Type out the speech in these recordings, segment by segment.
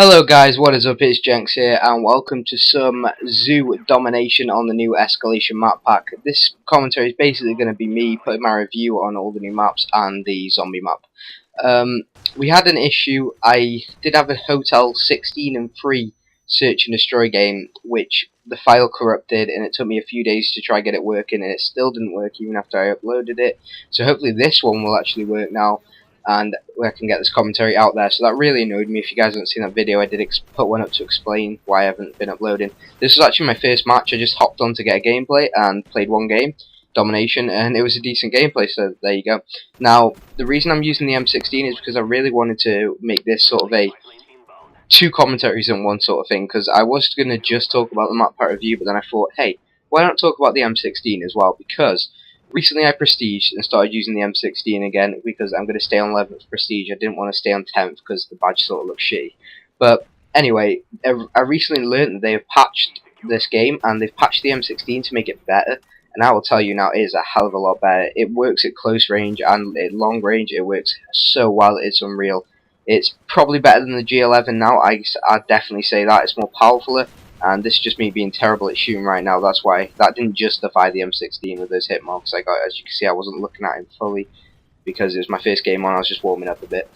Hello guys, what is up? It's Jenks here and welcome to some zoo domination on the new Escalation map pack. This commentary is basically going to be me putting my review on all the new maps and the zombie map. We had an issue. I did have a Hotel 16 and 3 search and destroy game which the file corrupted, and it took me a few days to try get it working, and it still didn't work even after I uploaded it. So hopefully this one will actually work now, and I can get this commentary out there. So that really annoyed me. If you guys haven't seen that video, I did put one up to explain why I haven't been uploading. This was actually my first match. I just hopped on to get a gameplay and played one game, Domination, and it was a decent gameplay, so there you go. Now, the reason I'm using the M16 is because I really wanted to make this sort of a two commentaries in one sort of thing, because I was going to just talk about the map pack review, but then I thought, hey, why not talk about the M16 as well, because recently I prestiged and started using the M16 again because I'm going to stay on 11th prestige. I didn't want to stay on 10th because the badge sort of looks shitty. But anyway, I recently learned that they have patched this game and they've patched the M16 to make it better. And I will tell you now, it is a hell of a lot better. It works at close range and at long range. It works so well, it's unreal. It's probably better than the G11 now. I'd definitely say that. It's more powerful. And this is just me being terrible at shooting right now. That's why that didn't justify the M16 with those hit marks I got. As you can see, I wasn't looking at him fully because it was my first game on. I was just warming up a bit.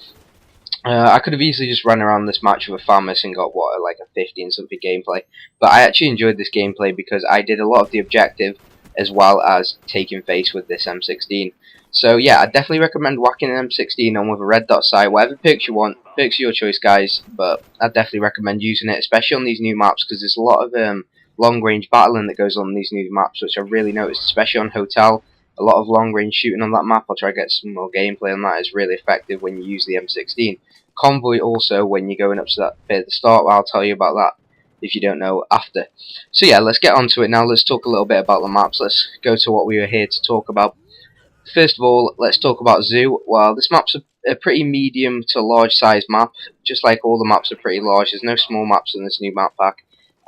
I could have easily just run around this match with a Farmers and got like a 50 and something gameplay. But I actually enjoyed this gameplay because I did a lot of the objective as well as taking face with this M16. So yeah, I definitely recommend whacking an M16 on with a red dot sight. Whatever perks you want, perks your choice, guys. But I definitely recommend using it, especially on these new maps, because there's a lot of long range battling that goes on these new maps, which I really noticed, especially on Hotel. A lot of long range shooting on that map. I'll try to get some more gameplay on that. It's really effective when you use the M16. Convoy also when you're going up to that bit at the start. I'll tell you about that if you don't know after. So yeah, let's get on to it now. Let's talk a little bit about the maps. Let's go to what we were here to talk about. First of all, let's talk about Zoo. Well, this map's a pretty medium to large size map, just like all the maps are pretty large. There's no small maps in this new map pack,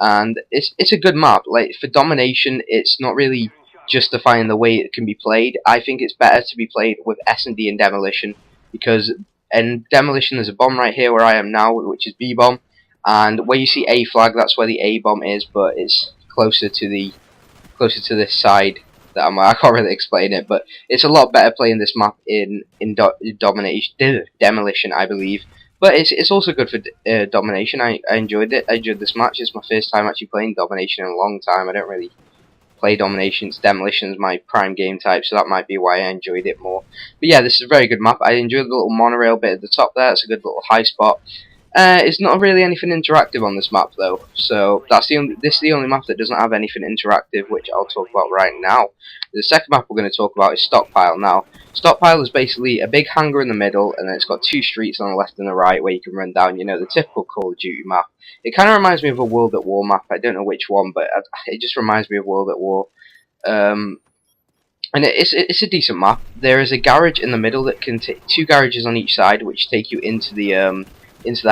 and it's a good map. Like for domination, it's not really justifying the way it can be played. I think it's better to be played with S&D and demolition, because in demolition there's a bomb right here where I am now, which is B bomb, and where you see A flag, that's where the A bomb is, but it's closer to this side. I can't really explain it, but it's a lot better playing this map in demolition, I believe. But it's also good for domination. I enjoyed it. I enjoyed this match. It's my first time actually playing domination in a long time. I don't really play dominations. Demolition is my prime game type, so that might be why I enjoyed it more. But yeah, this is a very good map. I enjoyed the little monorail bit at the top there. It's a good little high spot. It's not really anything interactive on this map though, so this is the only map that doesn't have anything interactive, which I'll talk about right now. The second map we're going to talk about is Stockpile. Now, Stockpile is basically a big hangar in the middle, and then it's got two streets on the left and the right where you can run down, you know, the typical Call of Duty map. It kind of reminds me of a World at War map. I don't know which one, but it just reminds me of World at War. And it's a decent map. There is a garage in the middle that can take two garages on each side, which take you into the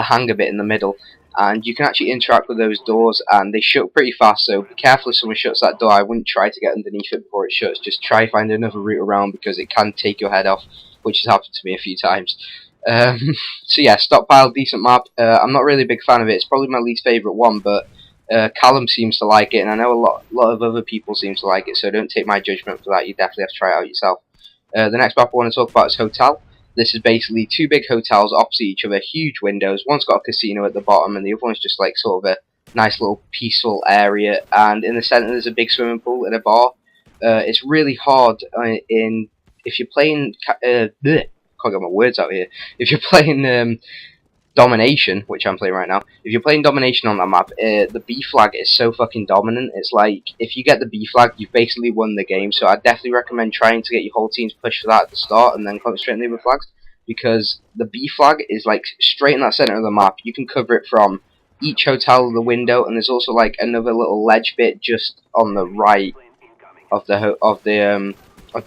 hangar bit in the middle, and you can actually interact with those doors, and they shut pretty fast, so be careful if someone shuts that door. I wouldn't try to get underneath it before it shuts. Just try find another route around, because it can take your head off, which has happened to me a few times. So yeah, Stockpile, decent map. I'm not really a big fan of it. It's probably my least favourite one, but Callum seems to like it, and I know a lot of other people seem to like it, so don't take my judgment for that. You definitely have to try it out yourself. The next map I want to talk about is Hotel. This is basically two big hotels opposite each other, huge windows. One's got a casino at the bottom, and the other one's just like sort of a nice little peaceful area. And in the centre there's a big swimming pool and a bar. It's really hard if you're playing. Can't get my words out here. If you're playing Domination, which I'm playing right now, if you're playing Domination on that map, the B flag is so fucking dominant. It's like, if you get the B flag, you've basically won the game. So I definitely recommend trying to get your whole team to push for that at the start and then concentrate on the other flags, because the B flag is like straight in that center of the map. You can cover it from each hotel of the window, and there's also like another little ledge bit just on the right of the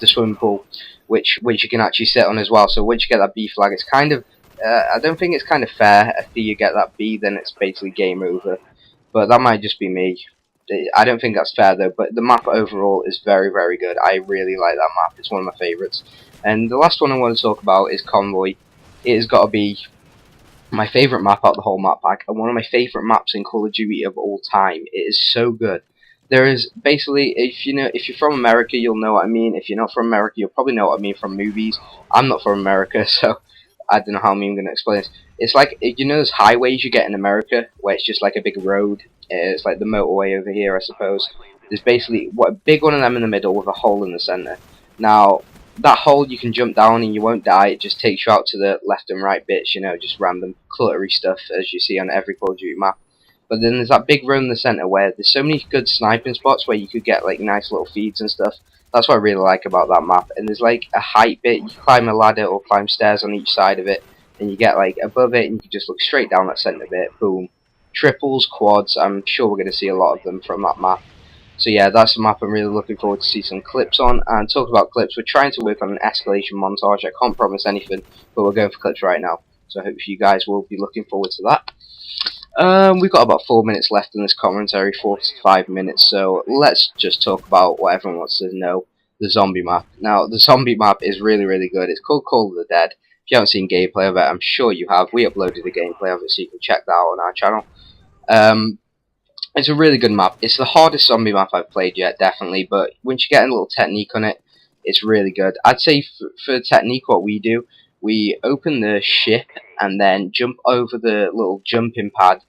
swimming pool, which you can actually sit on as well. So once you get that B flag, it's kind of I don't think it's kind of fair. If you get that B, then it's basically game over. But that might just be me. I don't think that's fair though. But the map overall is very, very good. I really like that map. It's one of my favourites. And the last one I want to talk about is Convoy. It has got to be My favourite map out of the whole map pack, and one of my favourite maps in Call of Duty of all time. It is so good. There is basically, if you're from America, you'll know what I mean. If you're not from America, you'll probably know what I mean from movies. I'm not from America, so I don't know how I'm even going to explain this. It's like, those highways you get in America, where it's just like a big road. It's like the motorway over here, I suppose. There's basically a big one of them in the middle with a hole in the centre. Now, that hole you can jump down and you won't die. It just takes you out to the left and right bits, just random cluttery stuff as you see on every Call of Duty map. But then there's that big road in the centre where there's so many good sniping spots where you could get like nice little feeds and stuff. That's what I really like about that map. And there's like a height bit, you climb a ladder or climb stairs on each side of it, and you get like above it and you can just look straight down that centre bit, boom. Triples, quads, I'm sure we're going to see a lot of them from that map. So yeah, that's the map I'm really looking forward to see some clips on. And talk about clips, we're trying to work on an escalation montage. I can't promise anything, but we're going for clips right now. So I hope you guys will be looking forward to that. We've got about 4 minutes left in this commentary, 4 to 5 minutes, so let's just talk about what everyone wants to know, the zombie map. Now, the zombie map is really, really good. It's called Call of the Dead. If you haven't seen gameplay of it, I'm sure you have. We uploaded the gameplay of it, so you can check that out on our channel. It's a really good map. It's the hardest zombie map I've played yet, definitely, but once you get a little technique on it, it's really good. I'd say for technique, what we do, we open the ship and then jump over the little jumping pad.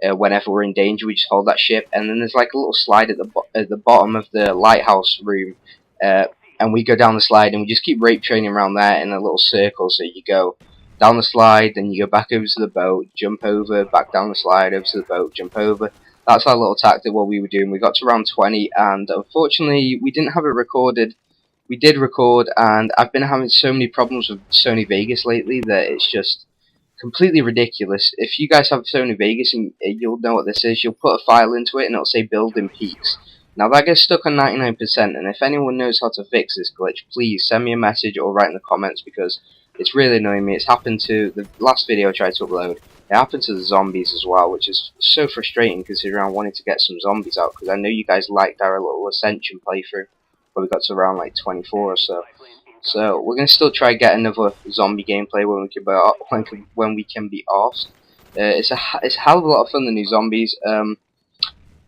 Whenever we're in danger, we just hold that ship, and then there's like a little slide at the bottom of the lighthouse room, and we go down the slide, and we just keep rape training around there in a little circle. So you go down the slide, then you go back over to the boat, jump over, back down the slide, over to the boat, jump over. That's our little tactic, what we were doing. We got to round 20, and unfortunately, we didn't have it recorded. We did record, and I've been having so many problems with Sony Vegas lately that it's just completely ridiculous. If you guys have Sony Vegas, and you'll know what this is, you'll put a file into it and it'll say building peaks. Now that gets stuck on 99%, and if anyone knows how to fix this glitch, please send me a message or write in the comments, because it's really annoying me. It's happened to the last video I tried to upload. It happened to the zombies as well, which is so frustrating considering I wanted to get some zombies out, because I know you guys liked our little Ascension playthrough, where we got to around like 24 or so. So we're gonna still try get another zombie gameplay when we can be asked. It's a hell of a lot of fun, the new zombies.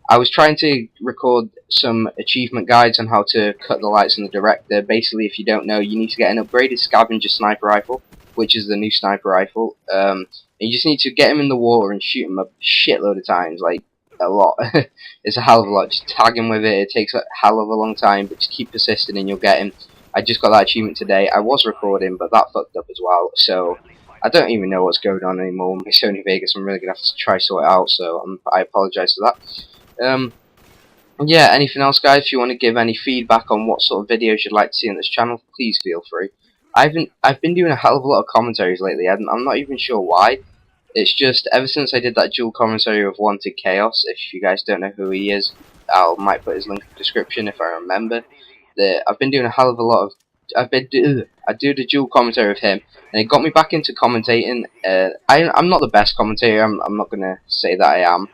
I was trying to record some achievement guides on how to cut the lights in the director. Basically, if you don't know, you need to get an upgraded scavenger sniper rifle, which is the new sniper rifle. And you just need to get him in the water and shoot him a shitload of times, like a lot. It's a hell of a lot. Just tag him with it. It takes a hell of a long time, but just keep persisting and you'll get him. I just got that achievement today. I was recording, but that fucked up as well. So I don't even know what's going on anymore. My Sony Vegas, I'm really gonna have to try sort it out. So I apologise for that. Yeah. Anything else, guys? If you want to give any feedback on what sort of videos you'd like to see on this channel, please feel free. I've been doing a hell of a lot of commentaries lately. I'm not even sure why. It's just ever since I did that dual commentary with Wanted Chaos. If you guys don't know who he is, I might put his link in the description if I remember. I've been doing a hell of a lot of. I do the dual commentary with him, and it got me back into commentating. I'm not the best commentator. I'm not gonna say that I am.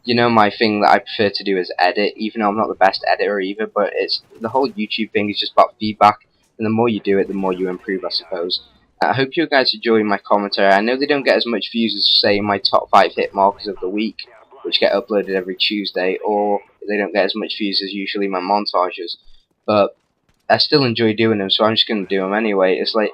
You know, my thing that I prefer to do is edit, even though I'm not the best editor either. But it's the whole YouTube thing is just about feedback, and the more you do it, the more you improve, I suppose. I hope you guys enjoy my commentary. I know they don't get as much views as, say, my top 5 hit markers of the week, which get uploaded every Tuesday, or they don't get as much views as usually my montages. But I still enjoy doing them, so I'm just going to do them anyway. It's like,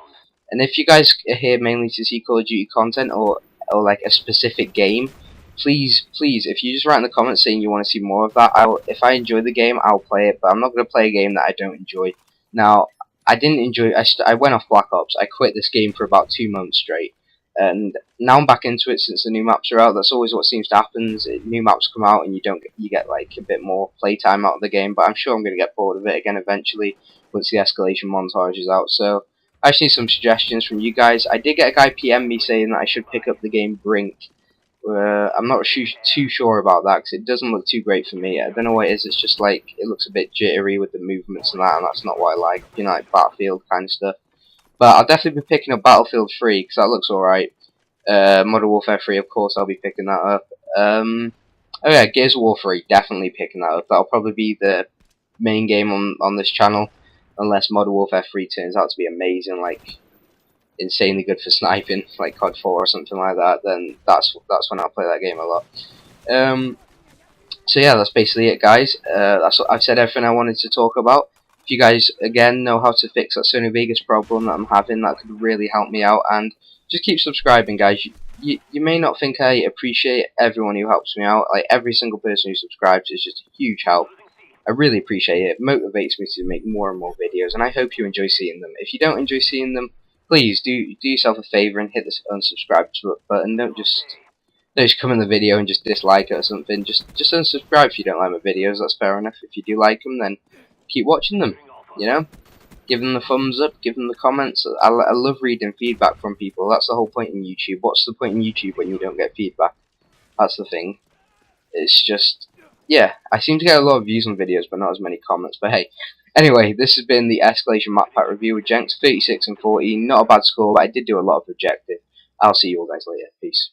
and if you guys are here mainly to see Call of Duty content or like a specific game, please, if you just write in the comments saying you want to see more of that, if I enjoy the game, I'll play it, but I'm not going to play a game that I don't enjoy. Now, I didn't enjoy. I went off Black Ops. I quit this game for about 2 months straight, and now I'm back into it since the new maps are out. That's always what seems to happen. New maps come out, and you get like a bit more playtime out of the game. But I'm sure I'm going to get bored of it again eventually once the Escalation montage is out. So I just need some suggestions from you guys. I did get a guy PM me saying that I should pick up the game Brink. I'm not too sure about that because it doesn't look too great for me. I don't know what it is. It's just like it looks a bit jittery with the movements and that, and that's not what I like. You know, like Battlefield kind of stuff. But I'll definitely be picking up Battlefield 3 because that looks alright. Modern Warfare 3, of course, I'll be picking that up. Oh yeah, Gears of War 3, definitely picking that up. That'll probably be the main game on this channel, unless Modern Warfare 3 turns out to be amazing. Like, insanely good for sniping, like COD 4 or something like that, then that's when I'll play that game a lot. So yeah, that's basically it, guys. I've said everything I wanted to talk about. If you guys again know how to fix that Sony Vegas problem that I'm having, that could really help me out. And just keep subscribing, guys. You may not think I appreciate everyone who helps me out. Like every single person who subscribes is just a huge help. I really appreciate it. It motivates me to make more and more videos, and I hope you enjoy seeing them. If you don't enjoy seeing them, please do yourself a favor and hit the unsubscribe button. Don't just come in the video and just dislike it or something. Just unsubscribe if you don't like my videos. That's fair enough. If you do like them, then keep watching them. You know, give them the thumbs up, give them the comments. I love reading feedback from people. That's the whole point in YouTube. What's the point in YouTube when you don't get feedback? That's the thing. It's just, yeah, I seem to get a lot of views on videos, but not as many comments. But hey, anyway, this has been the Escalation map pack review with Jenks, 36 and 14. Not a bad score, but I did do a lot of objective. I'll see you all guys later. Peace.